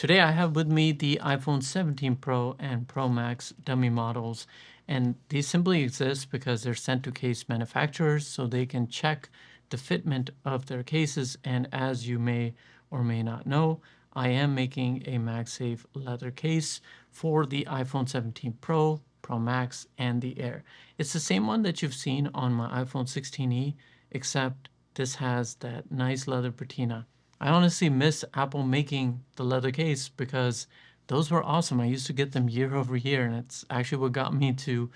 Today I have with me the iPhone 17 Pro and Pro Max dummy models, and these simply exist because they're sent to case manufacturers so they can check the fitment of their cases. And as you may or may not know, I am making a MagSafe leather case for the iPhone 17 Pro, Pro Max, and the Air. It's the same one that you've seen on my iPhone 16e, except this has that nice leather patina. I honestly miss Apple making the leather case because those were awesome. I used to get them year over year, and it's actually what got me to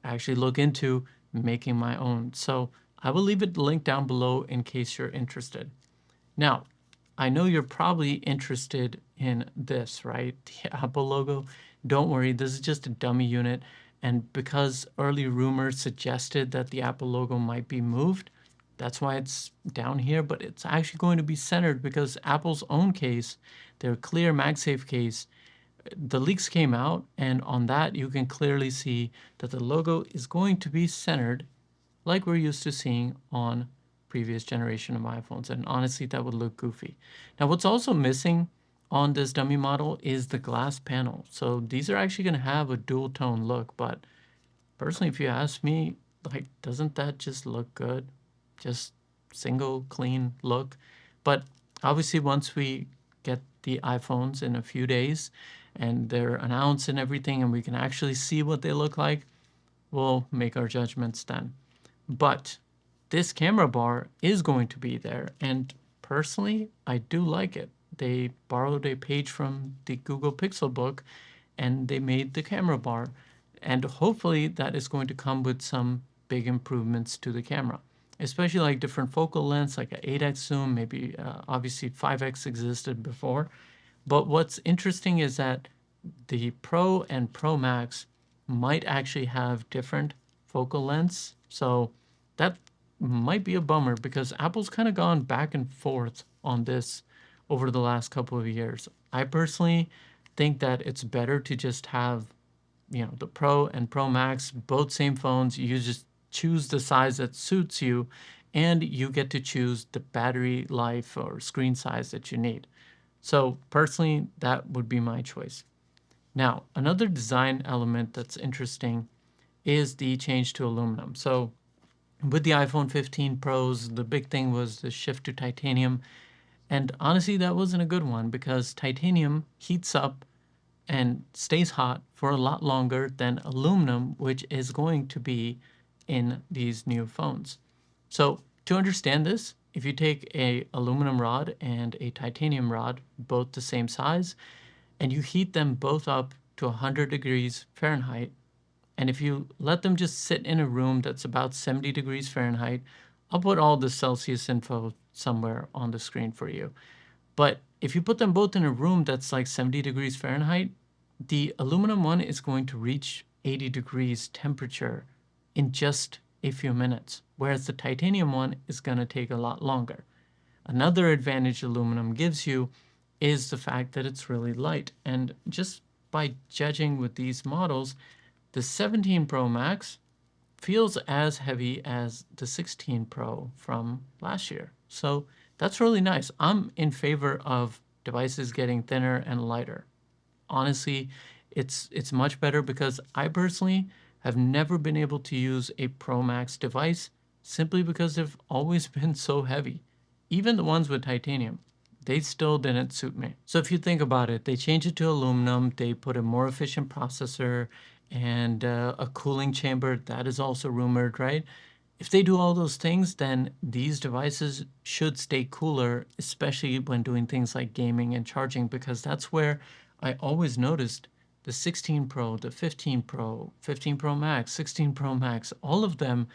actually look into making my own. So I will leave it linked down below in case you're interested. Now, I know you're probably interested in this, right? The Apple logo. Don't worry, this is just a dummy unit. And because early rumors suggested that the Apple logo might be moved, that's why it's down here, but it's actually going to be centered because Apple's own case, their clear MagSafe case, the leaks came out, and on that you can clearly see that the logo is going to be centered like we're used to seeing on previous generation of iPhones. And honestly, that would look goofy. Now, what's also missing on this dummy model is the glass panel. So these are actually going to have a dual tone look, but personally, if you ask me, like, doesn't that just look good? Just single clean look. But obviously, once we get the iPhones in a few days and they're announced and everything, and we can actually see what they look like, we'll make our judgments then. But this camera bar is going to be there, and personally, I do like it. They borrowed a page from the Google Pixel book and they made the camera bar, and hopefully that is going to come with some big improvements to the camera, especially like different focal lengths, like an 8x zoom, maybe obviously 5x existed before. But what's interesting is that the Pro and Pro Max might actually have different focal lengths. So that might be a bummer because Apple's kind of gone back and forth on this over the last couple of years. I personally think that it's better to just have, the Pro and Pro Max, both same phones. You just choose the size that suits you, and you get to choose the battery life or screen size that you need. So personally, that would be my choice. Now, another design element that's interesting is the change to aluminum. So with the iPhone 15 Pros, the big thing was the shift to titanium. And honestly, that wasn't a good one because titanium heats up and stays hot for a lot longer than aluminum, which is going to be in these new phones. So to understand this, if you take a aluminum rod and a titanium rod, both the same size, and you heat them both up to 100 degrees Fahrenheit, and if you let them just sit in a room that's about 70 degrees Fahrenheit, I'll put all the Celsius info somewhere on the screen for you. But if you put them both in a room that's like 70 degrees Fahrenheit, the aluminum one is going to reach 80 degrees temperature in just a few minutes, whereas the titanium one is going to take a lot longer. Another advantage aluminum gives you is the fact that it's really light. And just by judging with these models, the 17 Pro Max feels as heavy as the 16 Pro from last year. So that's really nice. I'm in favor of devices getting thinner and lighter. Honestly, it's much better because I personally have never been able to use a Pro Max device simply because they've always been so heavy. Even the ones with titanium, they still didn't suit me. So if you think about it, they changed it to aluminum, they put a more efficient processor and a cooling chamber that is also rumored, right? If they do all those things, then these devices should stay cooler, especially when doing things like gaming and charging, because that's where I always noticed the 16 Pro, the 15 Pro, 15 Pro Max, 16 Pro Max, all of them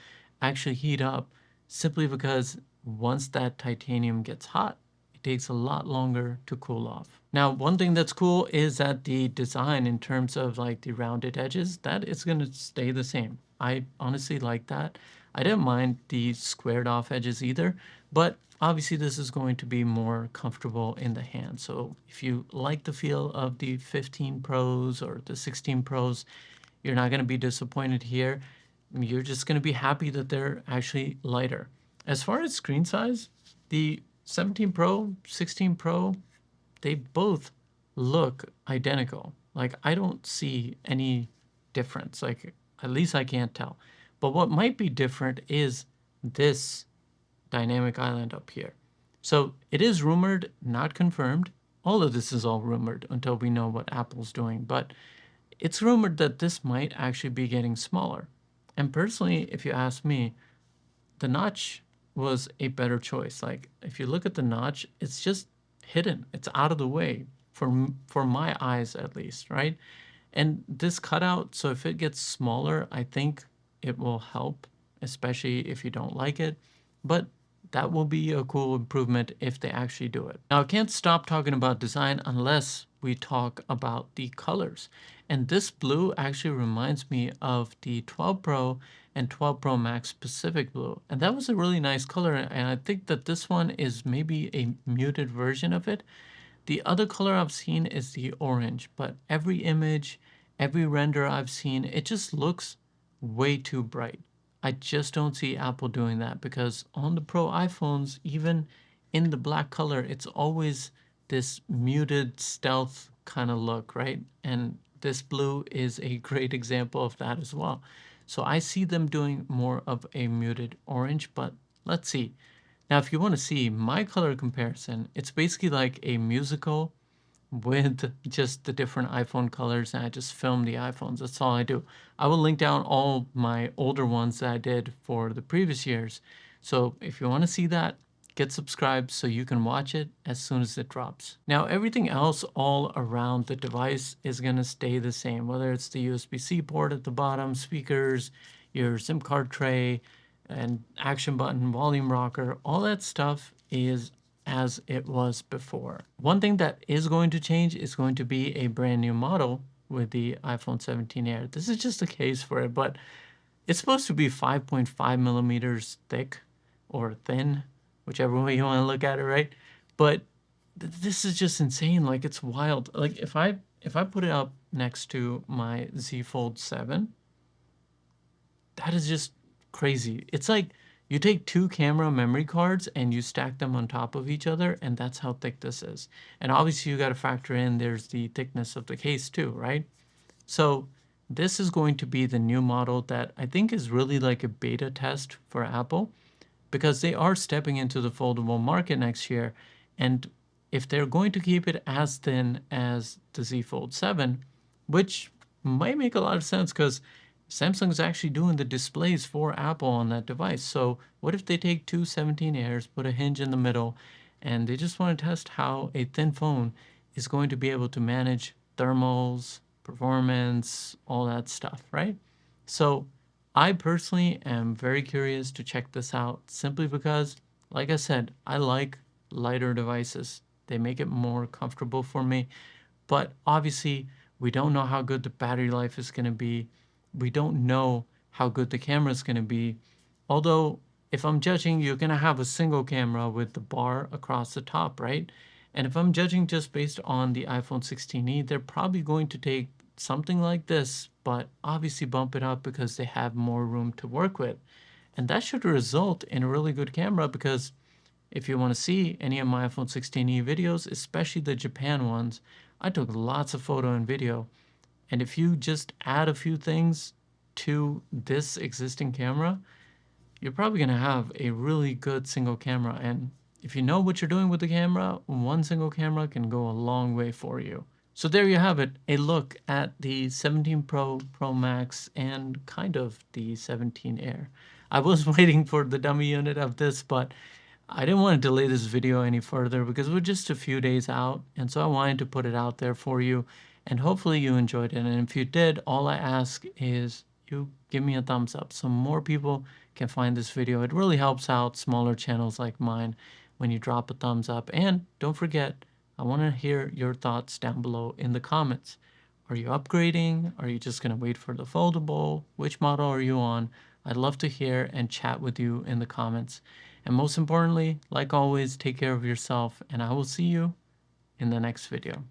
actually heat up simply because once that titanium gets hot, it takes a lot longer to cool off. Now, one thing that's cool is that the design in terms of like the rounded edges, that is going to stay the same. I honestly like that. I didn't mind the squared off edges either, but obviously this is going to be more comfortable in the hand. So if you like the feel of the 15 Pros or the 16 Pros, you're not going to be disappointed here. You're just going to be happy that they're actually lighter. As far as screen size, the 17 Pro, 16 Pro, they both look identical. Like I don't see any difference. Like at least I can't tell. But what might be different is this dynamic island up here. So it is rumored, not confirmed. All of this is all rumored until we know what Apple's doing. But it's rumored that this might actually be getting smaller. And personally, if you ask me, the notch was a better choice. Like if you look at the notch, it's just hidden. It's out of the way for my eyes at least, right? And this cutout, so if it gets smaller, I think it will help, especially if you don't like it. But that will be a cool improvement if they actually do it. Now, I can't stop talking about design unless we talk about the colors. And this blue actually reminds me of the 12 Pro and 12 Pro Max Pacific Blue. And that was a really nice color. And I think that this one is maybe a muted version of it. The other color I've seen is the orange, but every image, every render I've seen, it just looks way too bright. I just don't see Apple doing that because on the Pro iPhones, even in the black color, it's always this muted stealth kind of look, right? And this blue is a great example of that as well. So I see them doing more of a muted orange, but let's see. Now, if you want to see my color comparison, it's basically like a musical with just the different iPhone colors, and I just film the iPhones. That's all I do. I will link down all my older ones that I did for the previous years. So if you want to see that, get subscribed so you can watch it as soon as it drops. Now, everything else all around the device is going to stay the same, whether it's the USB-C port at the bottom, speakers, your SIM card tray, and action button, volume rocker, all that stuff is as it was before. One thing that is going to change is going to be a brand new model with the iPhone 17 Air. This is just a case for it, but it's supposed to be 5.5 millimeters thick or thin, whichever way you want to look at it, right? But this is just insane. Like it's wild. Like if I put it up next to my Z Fold 7, that is just crazy. It's like you take two camera memory cards and you stack them on top of each other, and that's how thick this is. And obviously you got to factor in there's the thickness of the case too, right? So this is going to be the new model that I think is really like a beta test for Apple because they are stepping into the foldable market next year. And if they're going to keep it as thin as the Z Fold 7, which might make a lot of sense because Samsung is actually doing the displays for Apple on that device. So what if they take two 17 Airs, put a hinge in the middle, and they just want to test how a thin phone is going to be able to manage thermals, performance, all that stuff, right? So I personally am very curious to check this out simply because, like I said, I like lighter devices. They make it more comfortable for me. But obviously, we don't know how good the battery life is going to be. We don't know how good the camera is going to be. Although, if I'm judging, you're going to have a single camera with the bar across the top, right? And if I'm judging just based on the iPhone 16e, they're probably going to take something like this, but obviously bump it up because they have more room to work with. And that should result in a really good camera because if you want to see any of my iPhone 16e videos, especially the Japan ones, I took lots of photo and video. And if you just add a few things to this existing camera, you're probably going to have a really good single camera. And if you know what you're doing with the camera, one single camera can go a long way for you. So there you have it, a look at the 17 Pro, Pro Max, and kind of the 17 Air. I was waiting for the dummy unit of this, but I didn't want to delay this video any further because we're just a few days out, and so I wanted to put it out there for you, and hopefully you enjoyed it. And if you did, all I ask is you give me a thumbs up so more people can find this video. It really helps out smaller channels like mine when you drop a thumbs up. And don't forget, I want to hear your thoughts down below in the comments. Are you upgrading? Are you just going to wait for the foldable? Which model are you on? I'd love to hear and chat with you in the comments. And most importantly, like always, take care of yourself, and I will see you in the next video.